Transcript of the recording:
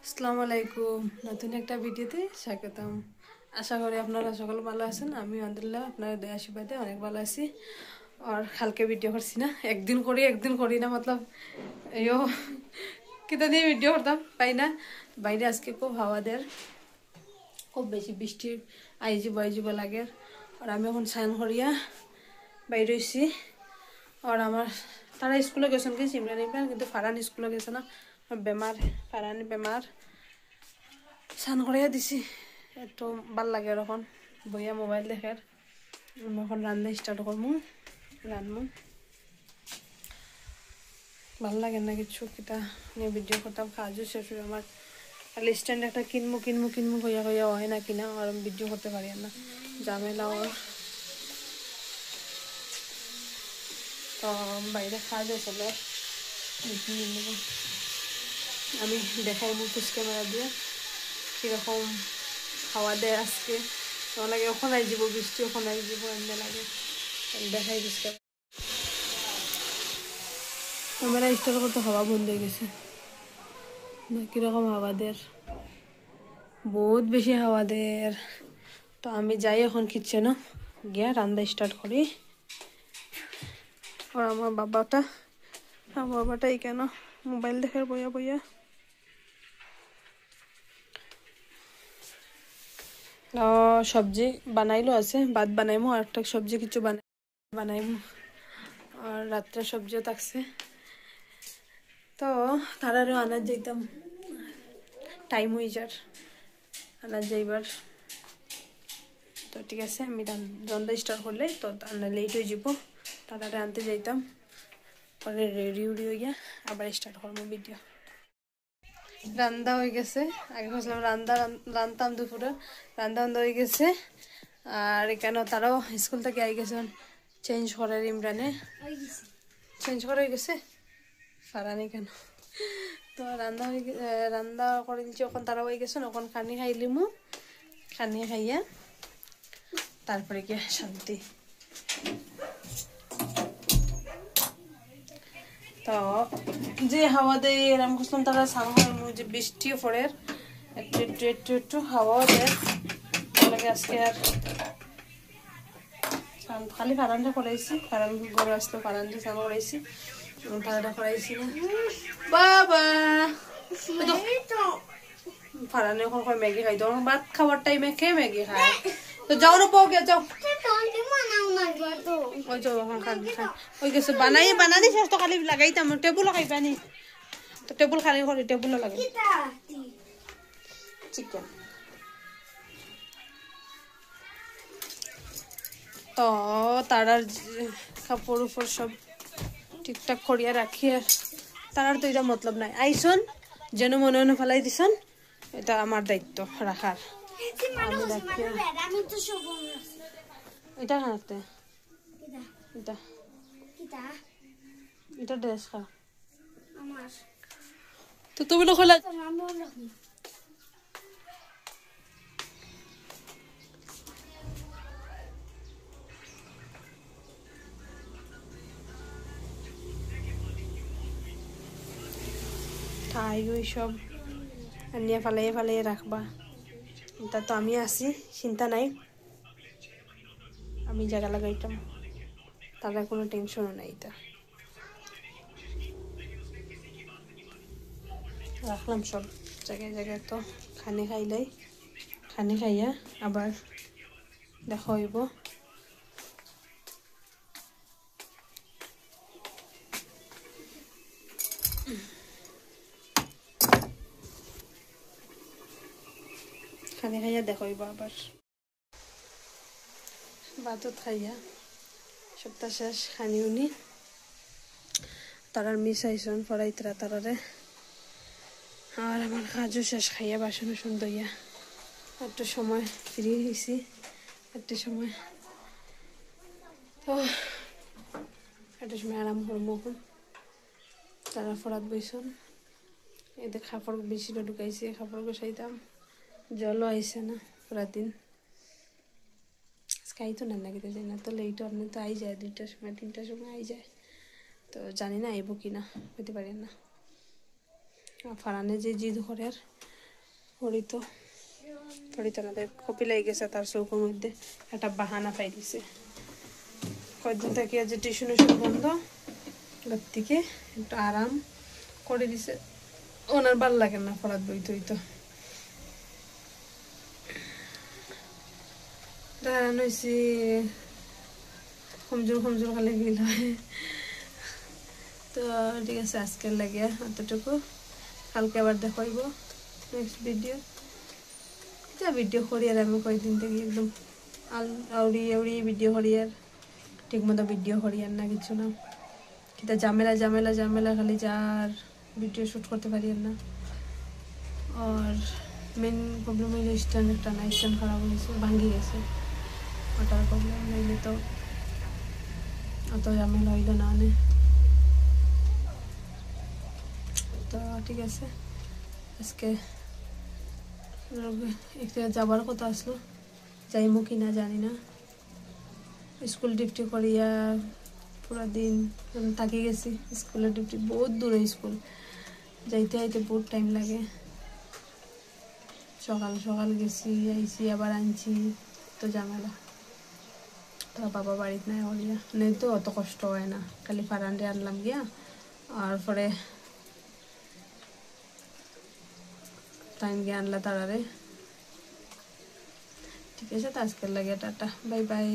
আসসালামু আলাইকুম, নতুন একটা ভিডিওতে স্বাগতম। আশা করি আপনারা সকলে ভালো আছেন। আমি আলহামদুলিল্লাহ আপনার দয়া আশীর্বাদে অনেক ভালো আছি। আর কালকে ভিডিও করছি না, একদিন করি না, মতলব এও কিতা দিয়ে ভিডিও করতাম পাই না। বাইরে আজকে খুব হাওয়া দেয়, খুব বেশি বৃষ্টি আইজিব লাগে। আর আমি এখন স্নান করিয়া বাইরে হয়েছি। আর আমার তারা স্কুলে গেছেন কি ইমরান, কিন্তু ফারান স্কুলে গেছে না, বেমার। ফারানি বেমার, স্নান করাইয়া দিছি। একটু ভাল লাগে এখন বইয়া মোবাইল দেখার। আমি এখন রান্না স্টার্ট করবো, রান্নু ভাল লাগে না কিছু কিতা নিয়ে ভিডিও করতাম। কাজও শেষ হয়ে আমার খালি স্ট্যান্ড একটা কিনবো কইয়া হয় না কিনা, আর আমি ভিডিও করতে পারি না, ঝামেলা। ওর তো বাইরে কাজ চলে, আমি দেখাই মুখোশ ক্যামেরা দিয়ে কীরকম হাওয়া দেয় আজকে। তখন লাগে ওখানে যাব বৃষ্টি, ওখানে যাব এমনি লাগে। দেখাই দিচ্ছে ক্যামেরা স্টার্ট করতে হাওয়া বন্ধ হয়ে গেছে। কীরকম হাওয়া দেয়, বহুত বেশি হাওয়া দেয়। তো আমি যাই এখন কিচেনে গিয়া রান্না স্টার্ট করি। আর আমার বাবাটাই কেন মোবাইল দেখার বইয়া সবজি বানাইলো আছে, ভাত বানাইমো আর একটা সবজি কিছু বানাইমো। আর রাত্রে সবজিও থাকছে। তো তারারও আনাজ যাইতাম, টাইম হয়ে যার আনাজ যাইবার। তো ঠিক আছে, আমি রান্না স্টার্ট করলে তো রান্না লেট হয়ে যাব, তারারে আনতে যাইতাম। পরে রেডি হইয়া আবার স্টার্ট করবো ভিডিও। রান্না হয়ে গেছে, আগে ভাবছিলাম রান্তাম দুপুরে, রান্না হয়ে গেছে। আর এখানে তারাও স্কুল থেকে আই গেছে, চেঞ্জ করার ইমরানে চেঞ্জ করা হয়ে গেছে ফারানি কেন। তো রান্না করে দিচ্ছি, ওখান তারাও হয়ে গেছে। ওখান খানি খাইলিমু, খানি খাইয়া তারপরে গিয়ে শান্তি। তো যে হাওয়া দেয় এরকম করছিলাম, তারা সামনে যে বৃষ্টিও পড়ে, একটু হাওয়াও দেয় লাগে আজকে। আর খালি ফারানটা করাইছি, ফারান গরু আসলো, ফারানটা স্নান করাইছি, ফারানটা করাইছি না। বাবা ফারানে এখন ম্যাগি খাই, তখন ভাত খাওয়ার টাইমে খেয়ে ম্যাগি খায়। তো যাও না পাও গিয়া, যাও ওই যাও এখন ওই গেছে বানানি শেষ তো খালি লাগাইতাম। টেবুল খাইবা নি? তো টেবুল খালি করি, টেবুল লাগাই চিকেন। তো তারার কাপড় উপর সব ঠিকঠাক করিয়া রাখি। আর তারার তো এটা মতলব নাই, আইসন যেন মনে মনে ফেলাই দিছন, এটা আমার দায়িত্ব রাখার। আমি রাখি এটা হাতে, এটা ড্রেস খা। তো তুমি তো খোলা ঠাই ওই সব নিয়ে ফালাইয়ে রাখবা। এটা তো আমি আছি, চিন্তা নাই, আমি জায়গা লাগাইতাম, তাদের কোনো টেনশনও নাই। এটা রাখলাম সব জায়গায়। তো খানি খাইয়া আবার দেখা হইব। খানি খাইয়া দেখা হইব আবার। ভাতত খাইয়া সপ্তাহ শেষ খানি উনি তারার মিস আইসন পড়াইতরা তারারে। আর আমার কাজও শেষ, খাইয়া বাসন দইয়া একটু সময় ফ্রি হয়েছি, একটা সময়। তো একটা সময় আরাম করবো। তারা ফরাত বইসন, এদের খাপড় বেশিটা ঢুকাইছে, খাপড় গোসাইতাম, জলও আইসে না পুরা দিন। আজকে তো না খেতে যাই না, তো লেট আপনি তো আই যায় 2টার সময় 3টার সময় আই যায়। তো জানি না আইব কি না, হতে পারি না। ফারানে যে জিদ করে, আর হরিত আমাদের কপি লেগে গেছে তার চৌকোর মধ্যে একটা বাহানা পাই দিছে কয়েকদিন থেকে যে টিউশন বন্ধ ওর থেকে একটু আরাম করে দিছে ওনার ভাল লাগে না পড়ার বই তৈ তো দাঁড়ান হয়েছি কমজোর খালি ফিল হয় তো ঠিক আছে আজকের লাগে অতটুকু কালকে আবার দেখাইব নেক্সট ভিডিও যা ভিডিও করি আর আমি কয়েকদিন থেকে একদম আউড়ি ভিডিও করি আর ঠিক মতো ভিডিও করি আর না কিছু না কিন্তু ঝামেলা খালি যার ভিডিও শ্যুট করতে পারি না আর মেন প্রবলেম হইলো স্ট্যান্ড একটা না স্ট্যান্ড খারাপ হয়েছে ভাঙ্গি গেছে ওটার প্রবলেম নইলে তো অত ঝামেলা হইল না তো ঠিক আছে আজকে একটা যাবার কথা আসলো যাইমু কি না জানি না স্কুল ডিউটি করিয়া পুরা দিন থাকি গেছি স্কুলের ডিউটি বহুত দূরে স্কুল যাইতে আইতে বহুত টাইম লাগে সকাল গেছি আইছি আবার আনছি তো ঝামেলা তো বাবা বাড়িতে নাই হলিয়া নেই তো অত কষ্ট হয় না খালি ফারান্ডে আনলাম গিয়া আর পরে টাইম গিয়ে আনলা তারারে ঠিক আছে তো আজকের লাগে টাটা বাই বাই